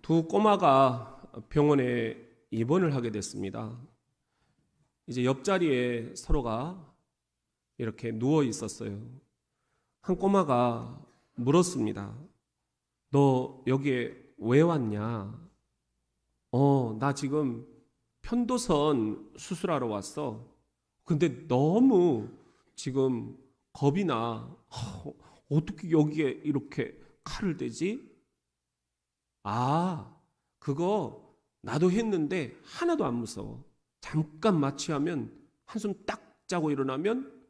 두 꼬마가 병원에 입원을 하게 됐습니다. 이제 옆자리에 서로가 이렇게 누워 있었어요. 한 꼬마가 물었습니다. 너 여기에 왜 왔냐? 나 지금 편도선 수술하러 왔어. 근데 너무 지금 겁이 나. 어떻게 여기에 이렇게 칼을 대지? 그거 나도 했는데 하나도 안 무서워. 잠깐 마취하면 한숨 딱 자고 일어나면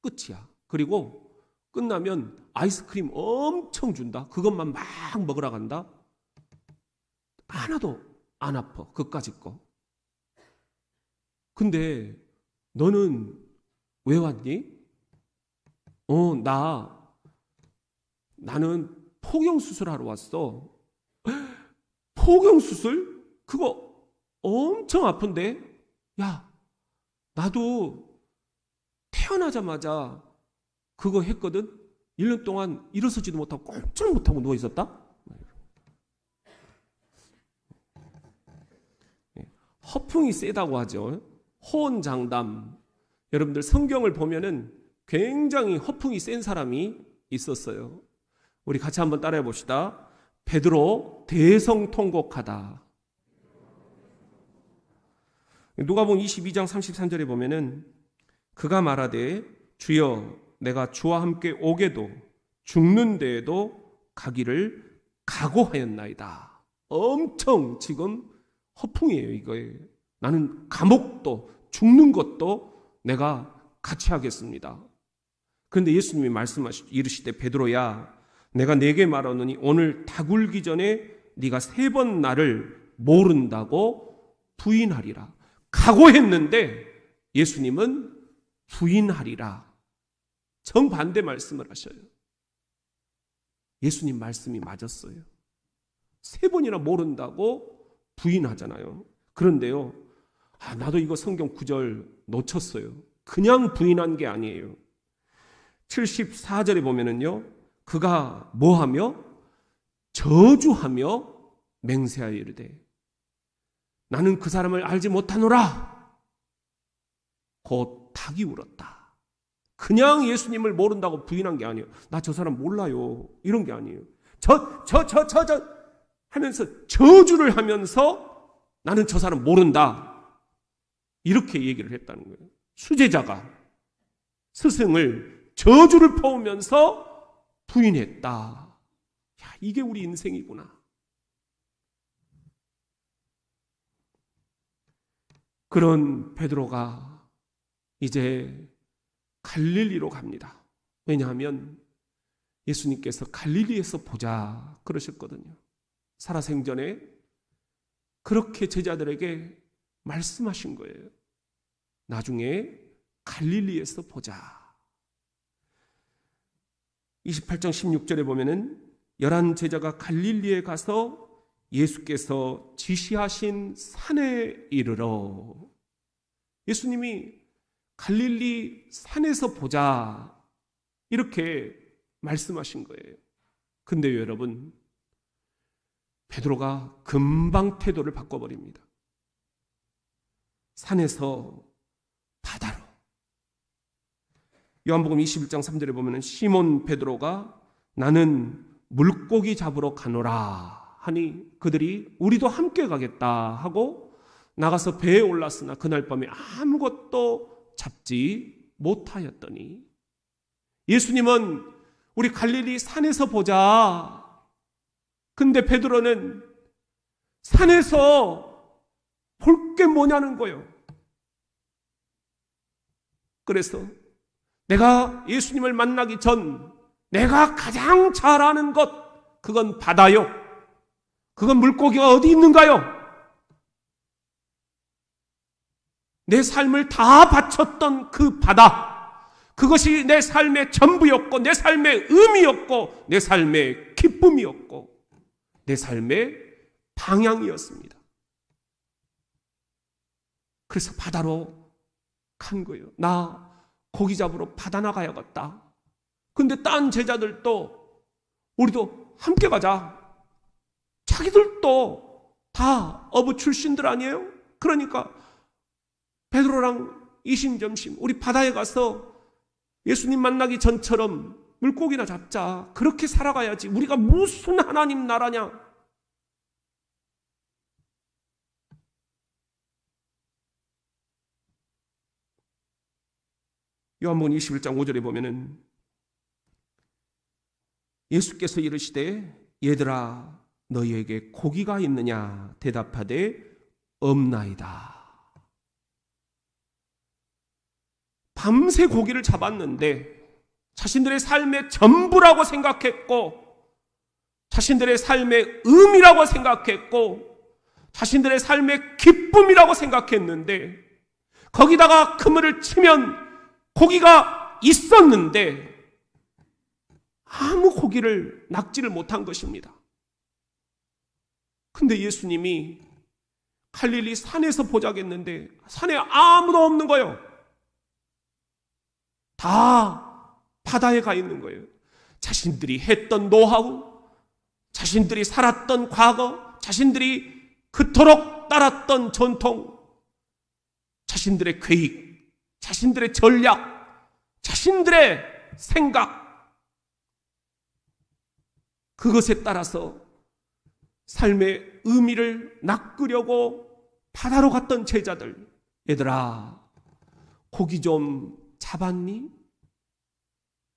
끝이야. 그리고 끝나면 아이스크림 엄청 준다. 그것만 막 먹으러 간다. 하나도 안 아파. 그까짓 거. 근데 너는 왜 왔니? 나는 포경수술하러 왔어. 포경수술? 그거 엄청 아픈데? 야, 나도 태어나자마자 그거 했거든? 1년 동안 일어서지도 못하고 꼼짝 못하고 누워있었다? 허풍이 세다고 하죠. 호언장담. 여러분들 성경을 보면은 굉장히 허풍이 센 사람이 있었어요. 우리 같이 한번 따라해 봅시다. 베드로 대성통곡하다. 누가복음 22장 33절에 보면은 그가 말하되 주여 내가 주와 함께 오게도 죽는 데에도 가기를 각오하였나이다. 엄청 지금 허풍이에요. 이거예요. 나는 감옥도 죽는 것도 내가 같이 하겠습니다. 그런데 예수님이 이르시되 베드로야 내가 네게 말하노니 오늘 다 굴기 전에 네가 3번 나를 모른다고 부인하리라. 각오했는데 예수님은 부인하리라. 정반대 말씀을 하셔요. 예수님 말씀이 맞았어요. 3번이나 모른다고 부인하잖아요. 그런데요, 나도 이거 성경 구절 놓쳤어요. 그냥 부인한 게 아니에요. 74절에 보면은요, 그가 뭐하며? 저주하며 맹세하여 이르되 나는 그 사람을 알지 못하노라. 곧 닭이 울었다. 그냥 예수님을 모른다고 부인한 게 아니에요. 나 저 사람 몰라요. 이런 게 아니에요. 저 하면서 저주를 하면서 나는 저 사람 모른다. 이렇게 얘기를 했다는 거예요. 수제자가 스승을 저주를 퍼오면서 부인했다. 이게 우리 인생이구나. 그런 베드로가 이제 갈릴리로 갑니다. 왜냐하면 예수님께서 갈릴리에서 보자 그러셨거든요. 살아생전에 그렇게 제자들에게 말씀하신 거예요. 나중에 갈릴리에서 보자. 28장 16절에 보면은 11 제자가 갈릴리에 가서 예수께서 지시하신 산에 이르러. 예수님이 갈릴리 산에서 보자 이렇게 말씀하신 거예요. 근데 여러분, 베드로가 금방 태도를 바꿔버립니다. 산에서 바다로. 요한복음 21장 3절에 보면 시몬 베드로가 나는 물고기 잡으러 가노라 하니 그들이 우리도 함께 가겠다 하고 나가서 배에 올랐으나 그날 밤에 아무것도 잡지 못하였더니 예수님은 우리 갈릴리 산에서 보자. 근데 베드로는 산에서 볼 게 뭐냐는 거예요. 그래서 내가 예수님을 만나기 전 내가 가장 잘 아는 것, 그건 바다요. 그건 물고기가 어디 있는가요? 내 삶을 다 바쳤던 그 바다, 그것이 내 삶의 전부였고 내 삶의 의미였고 내 삶의 기쁨이었고 내 삶의 방향이었습니다. 그래서 바다로 간 거예요. 나 고기 잡으러 바다 나가야겠다. 근데 딴 제자들도 우리도 함께 가자. 자기들도 다 어부 출신들 아니에요? 그러니까 베드로랑 이심점심 우리 바다에 가서 예수님 만나기 전처럼 물고기나 잡자. 그렇게 살아가야지. 우리가 무슨 하나님 나라냐? 요한복음 21장 5절에 보면은 예수께서 이르시되 얘들아 너희에게 고기가 있느냐 대답하되 없나이다. 밤새 고기를 잡았는데 자신들의 삶의 전부라고 생각했고 자신들의 삶의 의미라고 생각했고 자신들의 삶의 기쁨이라고 생각했는데 거기다가 그물을 치면 고기가 있었는데 아무 고기를 낚지를 못한 것입니다. 근데 예수님이 갈릴리 산에서 보자겠는데 산에 아무도 없는 거예요. 다 바다에 가 있는 거예요. 자신들이 했던 노하우, 자신들이 살았던 과거, 자신들이 그토록 따랐던 전통, 자신들의 계획, 자신들의 전략, 자신들의 생각, 그것에 따라서 삶의 의미를 낚으려고 바다로 갔던 제자들, 얘들아 고기 좀 잡았니?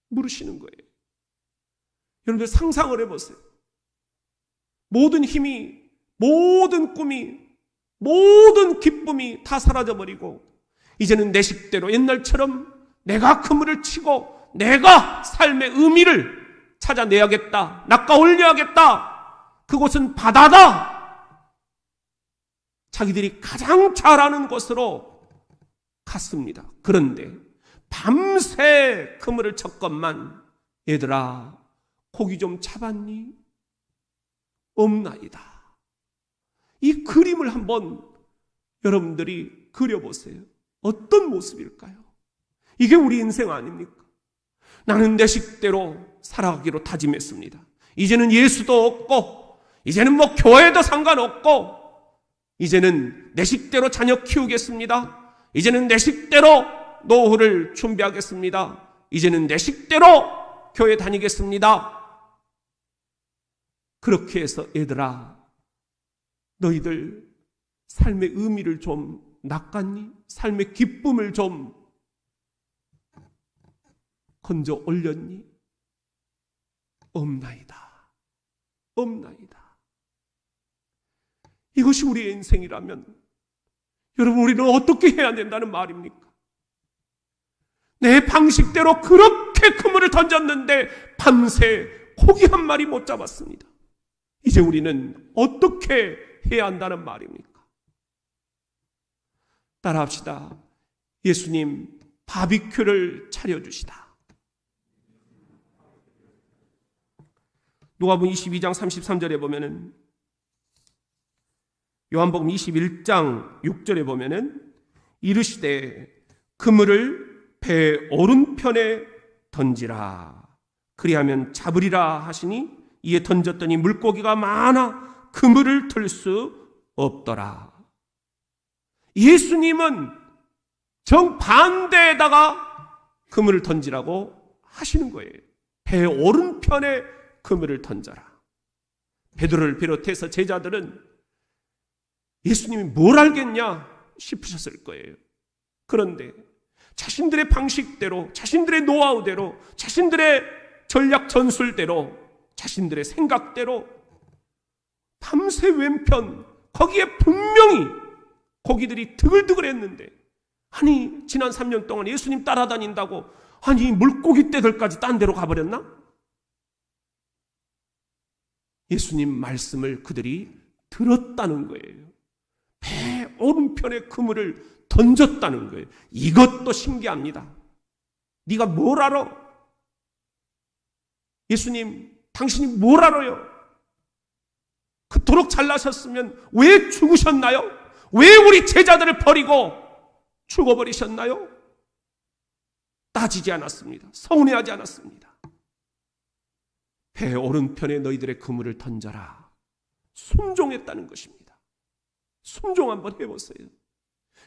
물으시는 거예요. 여러분들 상상을 해보세요. 모든 힘이, 모든 꿈이, 모든 기쁨이 다 사라져버리고 이제는 내 식대로 옛날처럼 내가 그물을 치고 내가 삶의 의미를 찾아내야겠다. 낚아 올려야겠다. 그곳은 바다다. 자기들이 가장 잘 아는 곳으로 갔습니다. 그런데 밤새 그물을 쳤건만 얘들아 고기 좀 잡았니? 없나이다. 이 그림을 한번 여러분들이 그려보세요. 어떤 모습일까요? 이게 우리 인생 아닙니까? 나는 내 식대로 살아가기로 다짐했습니다. 이제는 예수도 없고 이제는 뭐 교회도 상관없고 이제는 내 식대로 자녀 키우겠습니다. 이제는 내 식대로 노후를 준비하겠습니다. 이제는 내 식대로 교회 다니겠습니다. 그렇게 해서 얘들아 너희들 삶의 의미를 좀 낚았니? 삶의 기쁨을 좀 건져 올렸니? 없나이다. 없나이다. 이것이 우리의 인생이라면 여러분 우리는 어떻게 해야 된다는 말입니까? 내 방식대로 그렇게 그물을 던졌는데 밤새 고기 한 마리 못 잡았습니다. 이제 우리는 어떻게 해야 한다는 말입니까? 따라합시다. 예수님 바비큐를 차려주시다. 누가복음 22장 33절에 보면은 요한복음 21장 6절에 보면은 이르시되 그물을 배 오른편에 던지라. 그리하면 잡으리라 하시니 이에 던졌더니 물고기가 많아 그물을 들 수 없더라. 예수님은 정반대에다가 그물을 던지라고 하시는 거예요. 배 오른편에 그물을 던져라. 베드로를 비롯해서 제자들은 예수님이 뭘 알겠냐 싶으셨을 거예요. 그런데 자신들의 방식대로, 자신들의 노하우대로, 자신들의 전략 전술대로, 자신들의 생각대로 밤새 왼편 거기에 분명히 고기들이 드글드글 했는데 아니 지난 3년 동안 예수님 따라다닌다고 아니 물고기 떼들까지 딴 데로 가버렸나? 예수님 말씀을 그들이 들었다는 거예요. 배 오른편에 그물을 던졌다는 거예요. 이것도 신기합니다. 네가 뭘 알아? 예수님, 당신이 뭘 알아요? 그토록 잘나셨으면 왜 죽으셨나요? 왜 우리 제자들을 버리고 죽어버리셨나요? 따지지 않았습니다. 서운해하지 않았습니다. 배 오른편에 너희들의 그물을 던져라. 순종했다는 것입니다. 순종 한번 해보세요.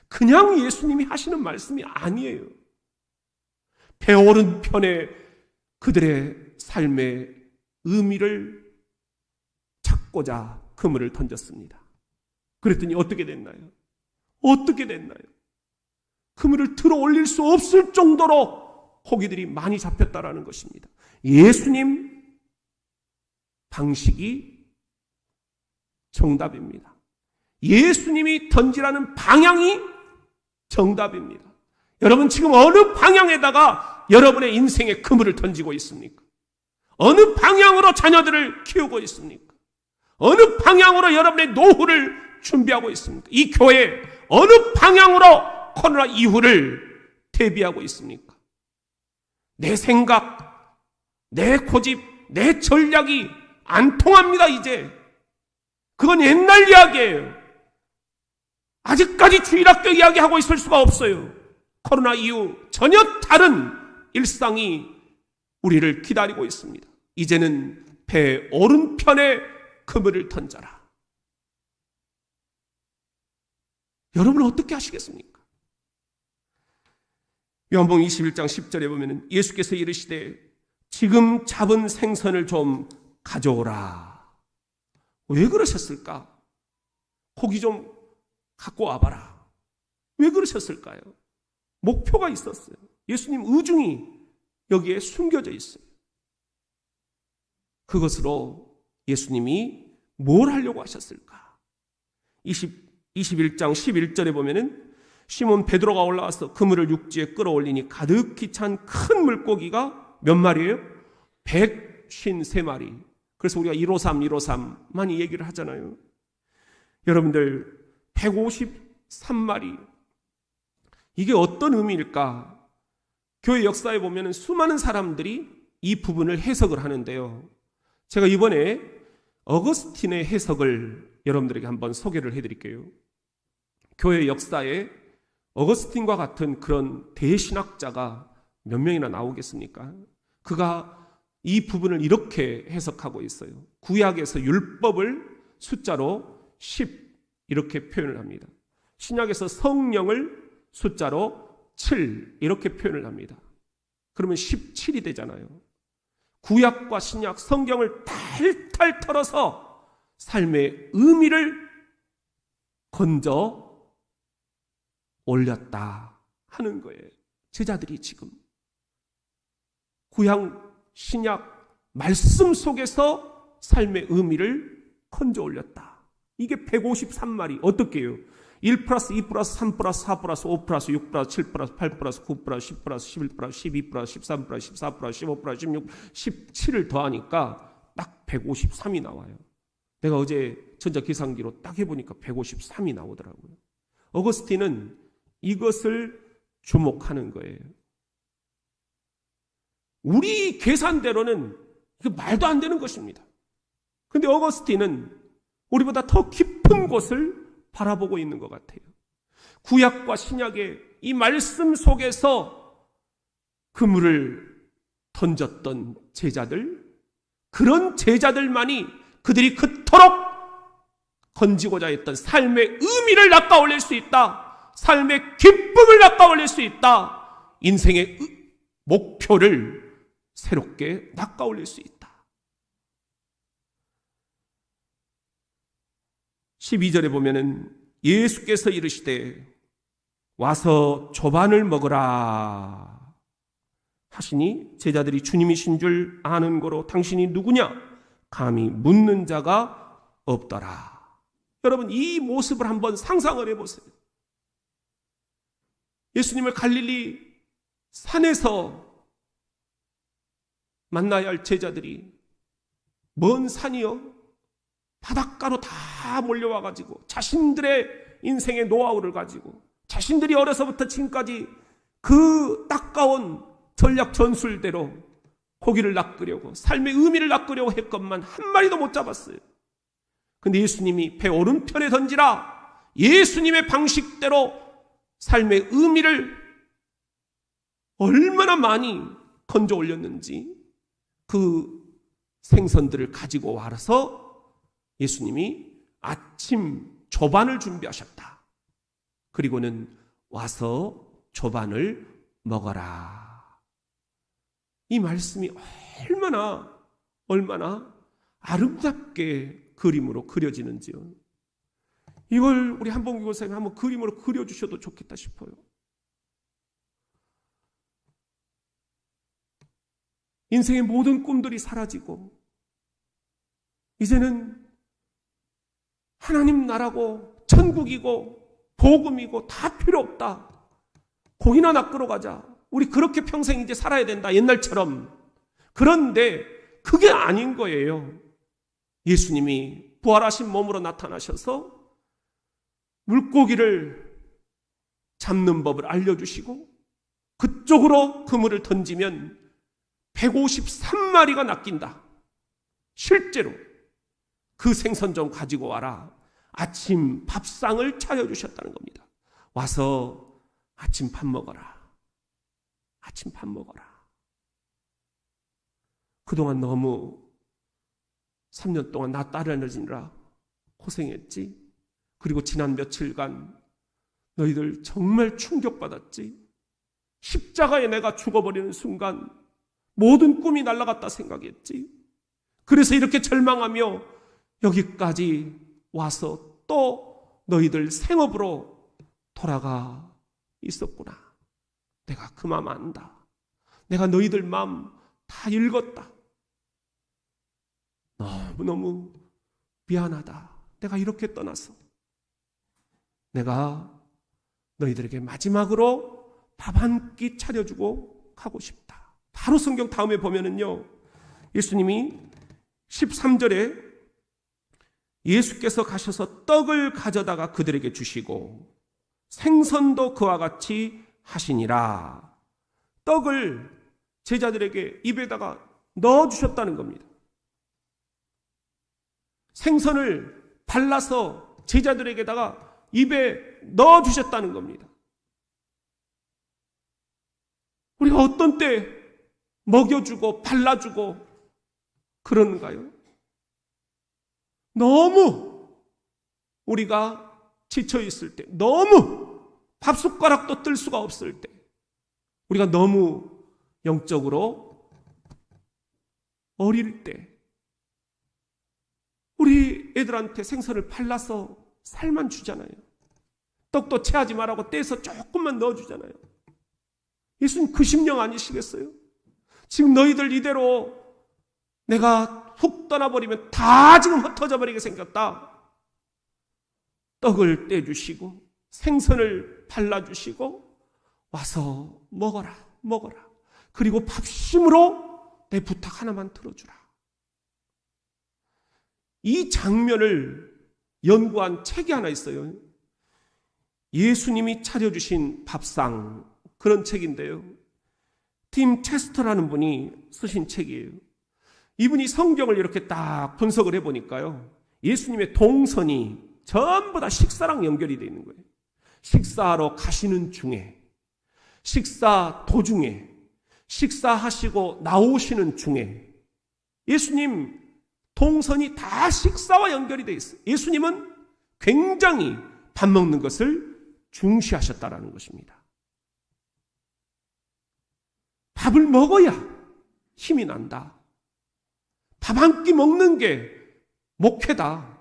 그냥 예수님이 하시는 말씀이 아니에요. 배 오른편에 그들의 삶의 의미를 찾고자 그물을 던졌습니다. 그랬더니 어떻게 됐나요? 어떻게 됐나요? 그물을 들어 올릴 수 없을 정도로 고기들이 많이 잡혔다라는 것입니다. 예수님 방식이 정답입니다. 예수님이 던지라는 방향이 정답입니다. 여러분 지금 어느 방향에다가 여러분의 인생의 그물을 던지고 있습니까? 어느 방향으로 자녀들을 키우고 있습니까? 어느 방향으로 여러분의 노후를 준비하고 있습니까? 이 교회 어느 방향으로 코로나 이후를 대비하고 있습니까? 내 생각, 내 고집, 내 전략이 안 통합니다. 이제 그건 옛날 이야기예요. 아직까지 주일학교 이야기하고 있을 수가 없어요. 코로나 이후 전혀 다른 일상이 우리를 기다리고 있습니다. 이제는 배 오른편에 그물을 던져라. 여러분은 어떻게 하시겠습니까? 요한복음 21장 10절에 보면 예수께서 이르시되 지금 잡은 생선을 좀 가져오라. 왜 그러셨을까? 고기 좀 갖고 와봐라. 왜 그러셨을까요? 목표가 있었어요. 예수님 의중이 여기에 숨겨져 있어요. 그것으로 예수님이 뭘 하려고 하셨을까? 21장 11절에 보면은 시몬 베드로가 올라와서 그물을 육지에 끌어올리니 가득히 찬 큰 물고기가 몇 마리예요? 153마리. 그래서 우리가 153 많이 얘기를 하잖아요. 여러분들 153마리 이게 어떤 의미일까? 교회 역사에 보면 수많은 사람들이 이 부분을 해석을 하는데요. 제가 이번에 어거스틴의 해석을 여러분들에게 한번 소개를 해드릴게요. 교회 역사에 어거스틴과 같은 그런 대신학자가 몇 명이나 나오겠습니까? 그가 이 부분을 이렇게 해석하고 있어요. 구약에서 율법을 숫자로 10 이렇게 표현을 합니다. 신약에서 성령을 숫자로 7 이렇게 표현을 합니다. 그러면 17이 되잖아요. 구약과 신약 성경을 탈탈 털어서 삶의 의미를 건져 올렸다 하는 거예요. 제자들이 지금 구약 신약 말씀 속에서 삶의 의미를 건져 올렸다. 이게 153마리 어떻게 해요? 1 플러스 2 플러스 3 플러스 4 플러스 5 플러스 6 플러스 7 플러스 8 플러스 9 플러스 10 플러스 11 플러스 12 플러스 13 플러스 14 플러스 15 플러스 16 17을 더하니까 딱 153이 나와요. 내가 어제 전자계산기로 딱 해보니까 153이 나오더라고요. 어거스틴은 이것을 주목하는 거예요. 우리 계산대로는 이게 말도 안 되는 것입니다. 그런데 어거스틴은 우리보다 더 깊은 곳을 바라보고 있는 것 같아요. 구약과 신약의 이 말씀 속에서 그물을 던졌던 제자들, 그런 제자들만이 그들이 그토록 건지고자 했던 삶의 의미를 낚아올릴 수 있다. 삶의 기쁨을 낚아올릴 수 있다. 인생의 목표를 새롭게 낚아올릴 수 있다. 12절에 보면은 예수께서 이르시되 와서 조반을 먹으라 하시니 제자들이 주님이신 줄 아는 거로 당신이 누구냐? 감히 묻는 자가 없더라. 여러분 이 모습을 한번 상상을 해보세요. 예수님을 갈릴리 산에서 만나야 할 제자들이 먼 산이요 바닷가로 다 몰려와가지고 자신들의 인생의 노하우를 가지고 자신들이 어려서부터 지금까지 그 따가운 전략 전술대로 고기를 낚으려고 삶의 의미를 낚으려고 했건만 한 마리도 못 잡았어요. 근데 예수님이 배 오른편에 던지라. 예수님의 방식대로 삶의 의미를 얼마나 많이 건져 올렸는지 그 생선들을 가지고 와서 예수님이 아침 조반을 준비하셨다. 그리고는 와서 조반을 먹어라. 이 말씀이 얼마나 아름답게 그림으로 그려지는지요. 이걸 우리 한봉규 목사님 한번 그림으로 그려주셔도 좋겠다 싶어요. 인생의 모든 꿈들이 사라지고 이제는 하나님 나라고 천국이고 복음이고 다 필요 없다. 고기나 낚으러 가자. 우리 그렇게 평생 이제 살아야 된다. 옛날처럼. 그런데 그게 아닌 거예요. 예수님이 부활하신 몸으로 나타나셔서 물고기를 잡는 법을 알려주시고 그쪽으로 그물을 던지면 153마리가 낚인다. 실제로 그 생선 좀 가지고 와라. 아침 밥상을 차려주셨다는 겁니다. 와서 아침 밥 먹어라. 아침 밥 먹어라. 그동안 너무 3년 동안 나 따라다니느라 고생했지. 그리고 지난 며칠간 너희들 정말 충격받았지. 십자가에 내가 죽어버리는 순간 모든 꿈이 날아갔다 생각했지. 그래서 이렇게 절망하며 여기까지 와서 또 너희들 생업으로 돌아가 있었구나. 내가 그 마음 안다. 내가 너희들 마음 다 읽었다. 너무너무 미안하다. 내가 이렇게 떠나서 내가 너희들에게 마지막으로 밥 한 끼 차려주고 가고 싶다. 바로 성경 다음에 보면은요, 예수님이 13절에 예수께서 가셔서 떡을 가져다가 그들에게 주시고 생선도 그와 같이 하시니라. 떡을 제자들에게 입에다가 넣어주셨다는 겁니다. 생선을 발라서 제자들에게다가 입에 넣어주셨다는 겁니다. 우리가 어떤 때 먹여주고 발라주고 그러는가요? 너무 우리가 지쳐있을 때, 너무 밥숟가락도 뜰 수가 없을 때, 우리가 너무 영적으로 어릴 때 우리 애들한테 생선을 발라서 살만 주잖아요. 떡도 체하지 말라고 떼서 조금만 넣어주잖아요. 예수님 그 심령 아니시겠어요? 지금 너희들 이대로 내가 훅 떠나버리면 다 지금 흩어져 버리게 생겼다. 떡을 떼주시고 생선을 발라주시고 와서 먹어라. 그리고 밥심으로 내 부탁 하나만 들어주라. 이 장면을 연구한 책이 하나 있어요. 예수님이 차려주신 밥상, 그런 책인데요. 팀 체스터라는 분이 쓰신 책이에요. 이분이 성경을 이렇게 딱 분석을 해보니까요, 예수님의 동선이 전부 다 식사랑 연결이 되어 있는 거예요. 식사하러 가시는 중에, 식사 도중에, 식사하시고 나오시는 중에 예수님 동선이 다 식사와 연결이 되어 있어요. 예수님은 굉장히 밥 먹는 것을 중시하셨다라는 것입니다. 밥을 먹어야 힘이 난다. 밥 한 끼 먹는 게 목회다.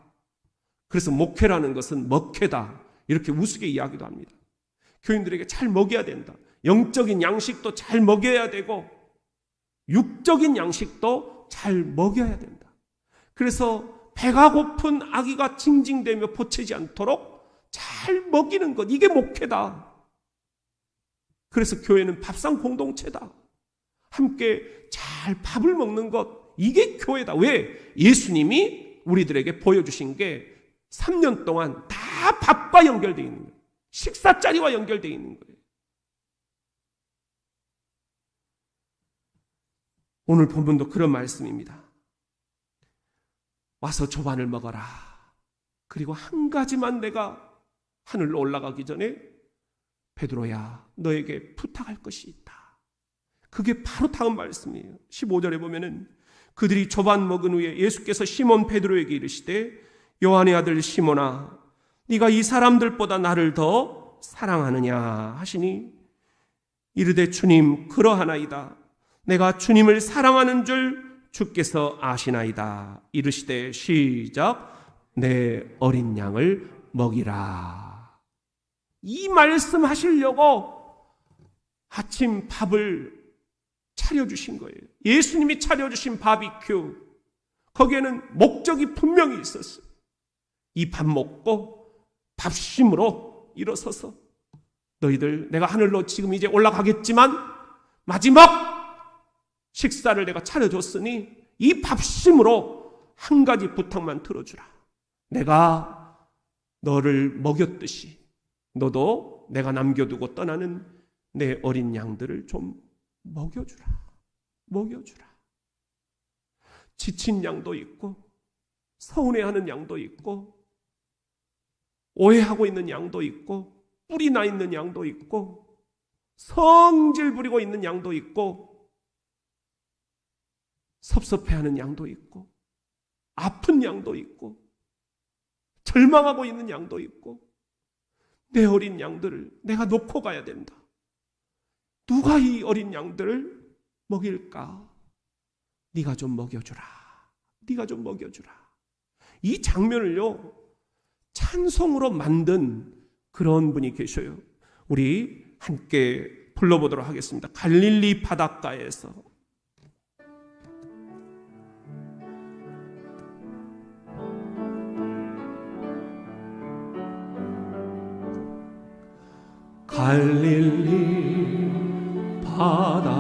그래서 목회라는 것은 먹회다. 이렇게 우스개 이야기도 합니다. 교인들에게 잘 먹여야 된다. 영적인 양식도 잘 먹여야 되고 육적인 양식도 잘 먹여야 된다. 그래서 배가 고픈 아기가 징징대며 보채지 않도록 잘 먹이는 것, 이게 목회다. 그래서 교회는 밥상 공동체다. 함께 잘 밥을 먹는 것, 이게 교회다. 왜? 예수님이 우리들에게 보여주신 게 3년 동안 다 밥과 연결되어 있는 거예요. 식사 자리와 연결되어 있는 거예요. 오늘 본문도 그런 말씀입니다. 와서 조반을 먹어라. 그리고 한 가지만 내가 하늘로 올라가기 전에 베드로야, 너에게 부탁할 것이 있다. 그게 바로 다음 말씀이에요. 15절에 보면은 그들이 조반 먹은 후에 예수께서 시몬 베드로에게 이르시되 요한의 아들 시몬아 네가 이 사람들보다 나를 더 사랑하느냐 하시니 이르되 주님 그러하나이다. 내가 주님을 사랑하는 줄 주께서 아시나이다. 이르시되 시작 내 어린 양을 먹이라. 이 말씀 하시려고 아침 밥을 차려주신 거예요. 예수님이 차려주신 바비큐, 거기에는 목적이 분명히 있었어요. 이 밥 먹고 밥심으로 일어서서 너희들 내가 하늘로 지금 이제 올라가겠지만 마지막 식사를 내가 차려줬으니 이 밥심으로 한 가지 부탁만 들어주라. 내가 너를 먹였듯이 너도 내가 남겨두고 떠나는 내 어린 양들을 좀 먹여주라. 먹여주라. 지친 양도 있고 서운해하는 양도 있고 오해하고 있는 양도 있고 뿔이 나 있는 양도 있고 성질 부리고 있는 양도 있고 섭섭해하는 양도 있고 아픈 양도 있고 절망하고 있는 양도 있고 내 어린 양들을 내가 놓고 가야 된다. 누가 이 어린 양들을 먹일까? 네가 좀 먹여주라. 네가 좀 먹여주라. 이 장면을요 찬송으로 만든 그런 분이 계셔요. 우리 함께 불러보도록 하겠습니다. 갈릴리 바닷가에서. 갈릴리 바닷가에서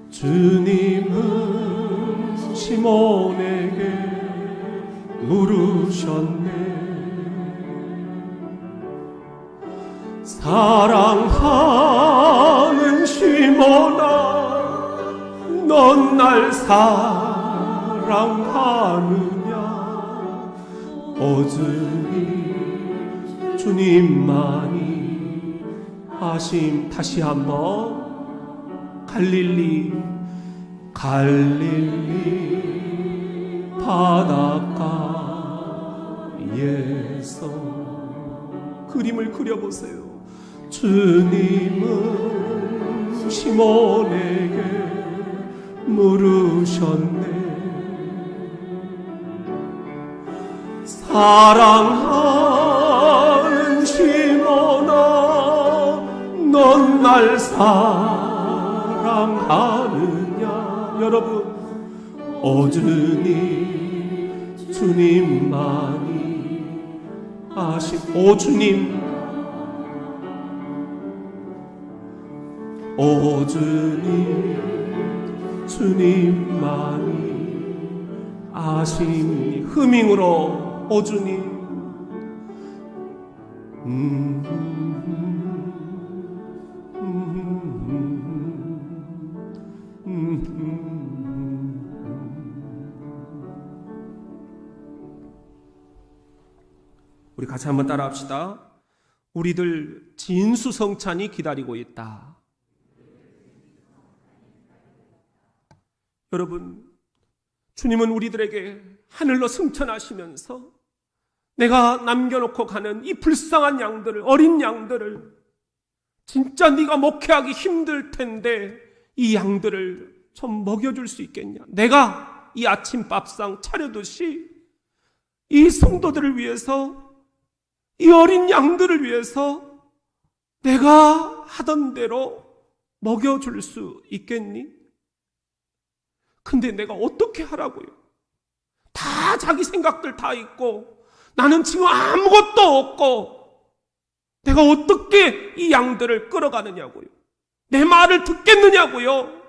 주님은 시몬에게 물으셨네. 사랑하는 시몬아 넌 날 사랑하느냐. 오직 주님만이 아심. 다시 한번 갈릴리 바닷가에서 그림을 그려보세요. 주님은 시몬에게 물으셨네. 사랑하는 시몬아 넌 날 사랑하느냐. 여러분 주님만이 아신. 오 주님 주님만이 아시니. 흐밍으로 오 주님. 우리 같이 한번 따라합시다. 우리들 진수성찬이 기다리고 있다. 여러분, 주님은 우리들에게 하늘로 승천하시면서 내가 남겨놓고 가는 이 불쌍한 양들을, 어린 양들을, 진짜 네가 목회하기 힘들 텐데 이 양들을 좀 먹여줄 수 있겠냐. 내가 이 아침밥상 차려듯이 이 성도들을 위해서, 이 어린 양들을 위해서 내가 하던 대로 먹여줄 수 있겠니? 근데 내가 어떻게 하라고요? 다 자기 생각들 다 있고 나는 지금 아무것도 없고 내가 어떻게 이 양들을 끌어가느냐고요? 내 말을 듣겠느냐고요?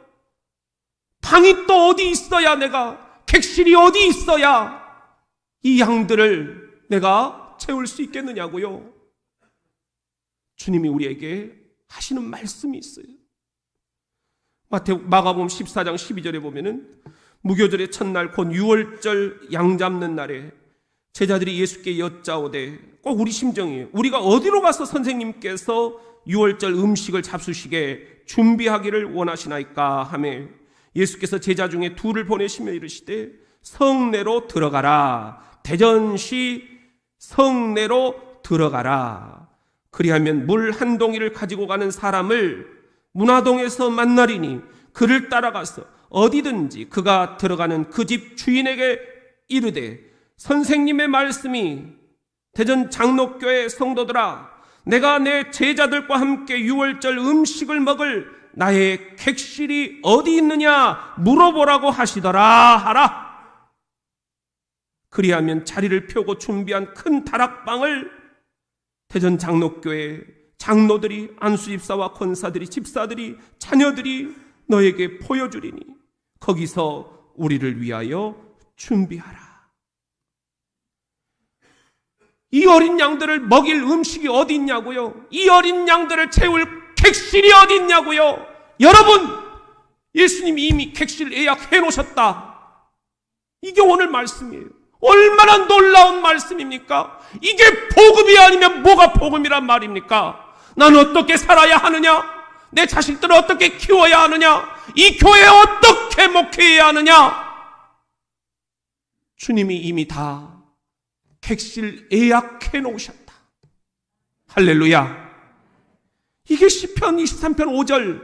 방이 또 어디 있어야, 내가 객실이 어디 있어야 이 양들을 내가 채울 수 있겠느냐고요? 주님이 우리에게 하시는 말씀이 있어요. 마가복음 14장 12절에 보면은 무교절의 첫날 곧 유월절 양 잡는 날에 제자들이 예수께 여짜오되, 꼭 우리 심정이에요. 우리가 어디로 가서 선생님께서 유월절 음식을 잡수시게 준비하기를 원하시나이까 하며 예수께서 제자 중에 둘을 보내시며 이르시되 성내로 들어가라. 대전시 성내로 들어가라. 그리하면 물 한 동이를 가지고 가는 사람을 문화동에서 만나리니 그를 따라가서 어디든지 그가 들어가는 그 집 주인에게 이르되 선생님의 말씀이 대전 장로교회 성도들아, 내가 내 제자들과 함께 유월절 음식을 먹을 나의 객실이 어디 있느냐 물어보라고 하시더라 하라. 그리하면 자리를 펴고 준비한 큰 다락방을 대전 장로교회 장로들이, 안수집사와 권사들이, 집사들이, 자녀들이 너에게 보여주리니 거기서 우리를 위하여 준비하라. 이 어린 양들을 먹일 음식이 어디 있냐고요? 이 어린 양들을 채울 객실이 어디 있냐고요? 여러분, 예수님이 이미 객실 예약해 놓으셨다. 이게 오늘 말씀이에요. 얼마나 놀라운 말씀입니까? 이게 복음이 아니면 뭐가 복음이란 말입니까? 나는 어떻게 살아야 하느냐? 내 자식들을 어떻게 키워야 하느냐? 이 교회에 어떻게 목회해야 하느냐? 주님이 이미 다 객실 예약해 놓으셨다. 할렐루야. 이게 시편 23편 5절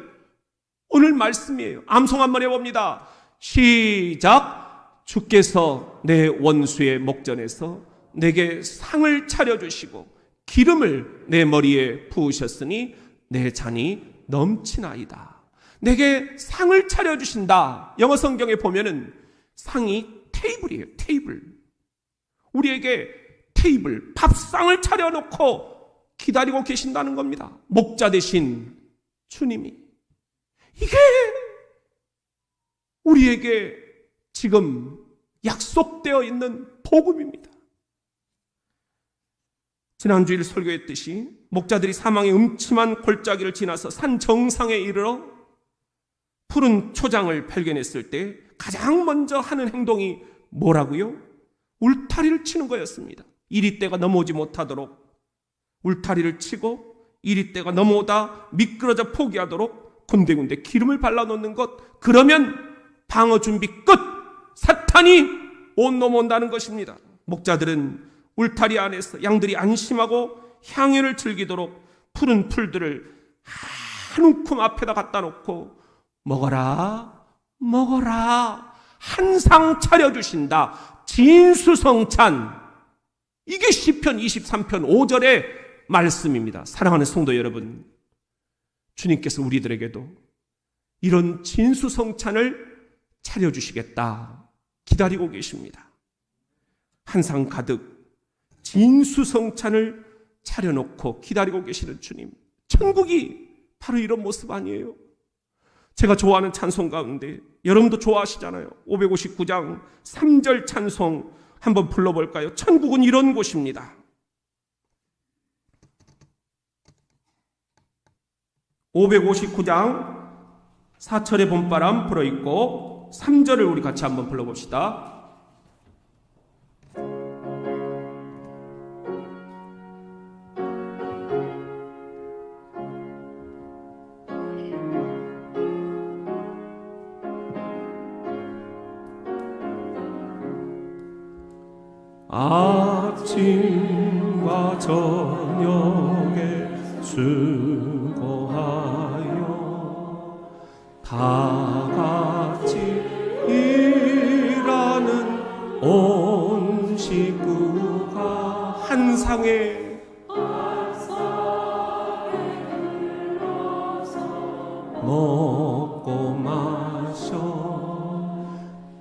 오늘 말씀이에요. 암송 한번 해봅니다. 시작. 주께서 내 원수의 목전에서 내게 상을 차려주시고 기름을 내 머리에 부으셨으니 내 잔이 넘치나이다. 내게 상을 차려주신다. 영어 성경에 보면은 상이 테이블이에요. 테이블. 우리에게 테이블, 밥상을 차려놓고 기다리고 계신다는 겁니다. 목자 되신 주님이. 이게 우리에게 지금 약속되어 있는 복음입니다. 지난주일 설교했듯이 목자들이 사망의 음침한 골짜기를 지나서 산 정상에 이르러 푸른 초장을 발견했을 때 가장 먼저 하는 행동이 뭐라고요? 울타리를 치는 거였습니다. 이리떼가 넘어오지 못하도록 울타리를 치고 이리떼가 넘어오다 미끄러져 포기하도록 군데군데 기름을 발라놓는 것. 그러면 방어 준비 끝! 사탄이 못 넘어온다는 것입니다. 목자들은 울타리 안에서 양들이 안심하고 향유를 즐기도록 푸른 풀들을 한 움큼 앞에다 갖다 놓고 먹어라, 먹어라, 한 상 차려주신다. 진수성찬. 이게 시편 23편 5절의 말씀입니다. 사랑하는 성도 여러분, 주님께서 우리들에게도 이런 진수성찬을 차려주시겠다 기다리고 계십니다. 한 상 가득 진수성찬을 차려놓고 기다리고 계시는 주님. 천국이 바로 이런 모습 아니에요? 제가 좋아하는 찬송 가운데 여러분도 좋아하시잖아요. 559장 3절 찬송 한번 불러볼까요? 천국은 이런 곳입니다. 559장 4절의 봄바람 불어있고 3절을 우리 같이 한번 불러봅시다. 아침과 저녁에 수고하여 다 같이 일하는 온 식구가 한 상에 먹고 마셔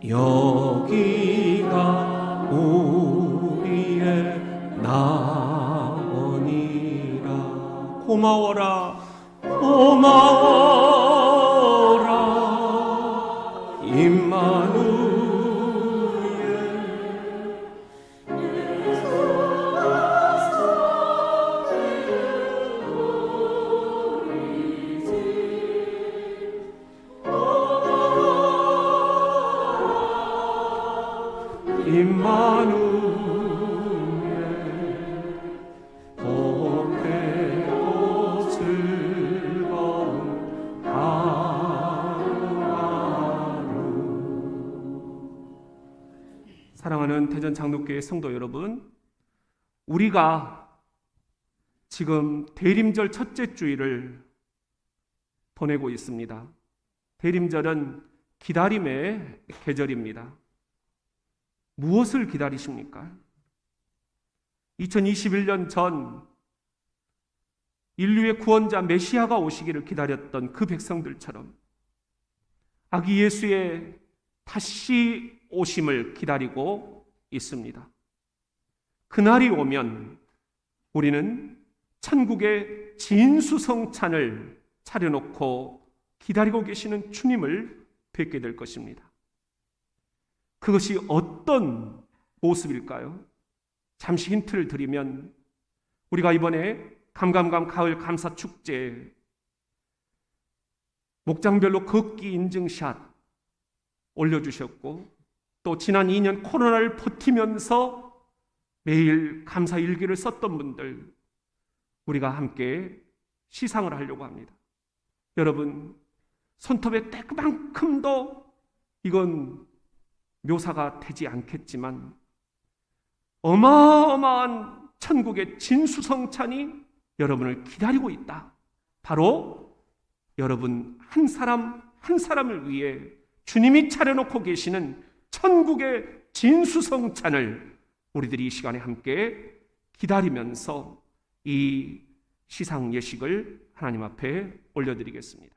여기가 우리의 나원이라. 고마워라, 고마워라, 임마누엘. 임마누엘. 사랑하는 대전 장로교회 성도 여러분, 우리가 지금 대림절 첫째 주일을 보내고 있습니다. 대림절은 기다림의 계절입니다. 무엇을 기다리십니까? 2021년 전 인류의 구원자 메시아가 오시기를 기다렸던 그 백성들처럼 아기 예수의 다시 오심을 기다리고 있습니다. 그날이 오면 우리는 천국의 진수성찬을 차려놓고 기다리고 계시는 주님을 뵙게 될 것입니다. 그것이 어떤 모습일까요? 잠시 힌트를 드리면 우리가 이번에 감감감 가을 감사 축제 목장별로 걷기 인증샷 올려주셨고, 또 지난 2년 코로나를 버티면서 매일 감사 일기를 썼던 분들, 우리가 함께 시상을 하려고 합니다. 여러분, 손톱의 때그만큼도 이건 묘사가 되지 않겠지만 어마어마한 천국의 진수성찬이 여러분을 기다리고 있다. 바로 여러분 한 사람 한 사람을 위해 주님이 차려놓고 계시는 천국의 진수성찬을 우리들이 이 시간에 함께 기다리면서 이 시상 예식을 하나님 앞에 올려드리겠습니다.